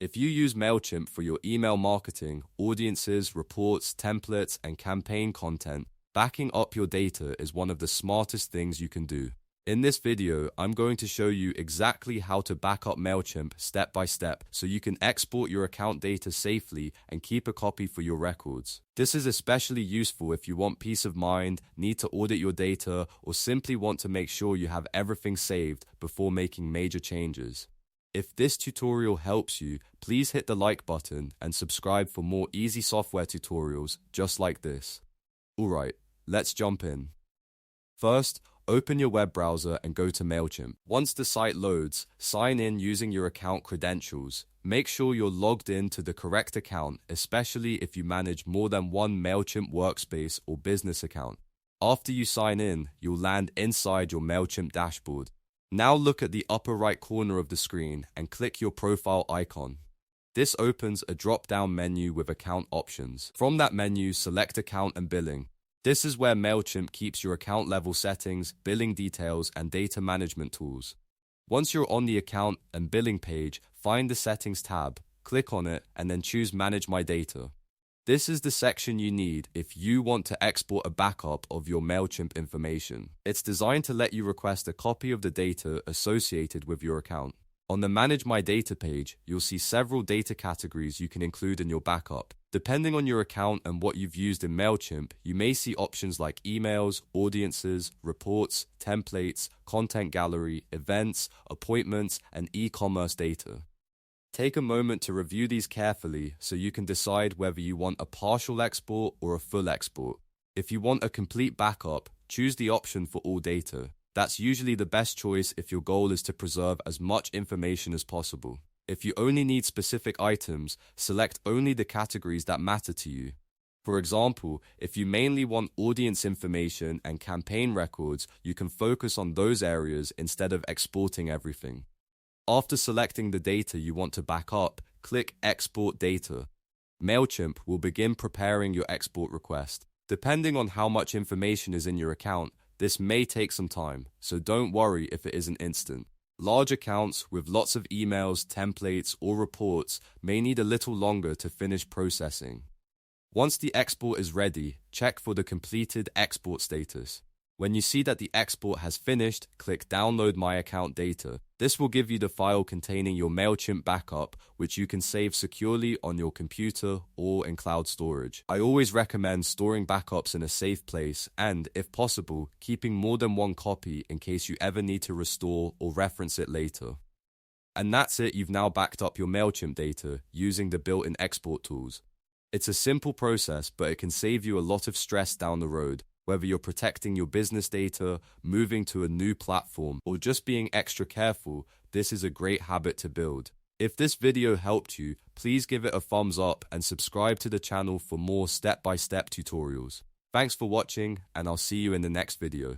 If you use MailChimp for your email marketing, audiences, reports, templates, and campaign content, backing up your data is one of the smartest things you can do. In this video, I'm going to show you exactly how to back up MailChimp step by step so you can export your account data safely and keep a copy for your records. This is especially useful if you want peace of mind, need to audit your data, or simply want to make sure you have everything saved before making major changes. If this tutorial helps you, please hit the like button and subscribe for more easy software tutorials just like this. Alright, let's jump in. First, open your web browser and go to MailChimp. Once the site loads, sign in using your account credentials. Make sure you're logged in to the correct account, especially if you manage more than one MailChimp workspace or business account. After you sign in, you'll land inside your MailChimp dashboard. Now look at the upper right corner of the screen and click your profile icon. This opens a drop-down menu with account options. From that menu, select Account and Billing. This is where MailChimp keeps your account level settings, billing details, and data management tools. Once you're on the account and billing page, find the Settings tab, click on it, and then choose Manage My Data. This is the section you need if you want to export a backup of your MailChimp information. It's designed to let you request a copy of the data associated with your account. On the Manage My Data page, you'll see several data categories you can include in your backup. Depending on your account and what you've used in MailChimp, you may see options like emails, audiences, reports, templates, content gallery, events, appointments, and e-commerce data. Take a moment to review these carefully so you can decide whether you want a partial export or a full export. If you want a complete backup, choose the option for all data. That's usually the best choice if your goal is to preserve as much information as possible. If you only need specific items, select only the categories that matter to you. For example, if you mainly want audience information and campaign records, you can focus on those areas instead of exporting everything. After selecting the data you want to back up, click Export Data. MailChimp will begin preparing your export request. Depending on how much information is in your account, this may take some time, so don't worry if it isn't instant. Large accounts with lots of emails, templates, or reports may need a little longer to finish processing. Once the export is ready, check for the completed export status. When you see that the export has finished, click Download My Account Data. This will give you the file containing your MailChimp backup, which you can save securely on your computer or in cloud storage. I always recommend storing backups in a safe place and, if possible, keeping more than one copy in case you ever need to restore or reference it later. And that's it, you've now backed up your MailChimp data using the built-in export tools. It's a simple process, but it can save you a lot of stress down the road. Whether you're protecting your business data, moving to a new platform, or just being extra careful, this is a great habit to build. If this video helped you, please give it a thumbs up and subscribe to the channel for more step-by-step tutorials. Thanks for watching, and I'll see you in the next video.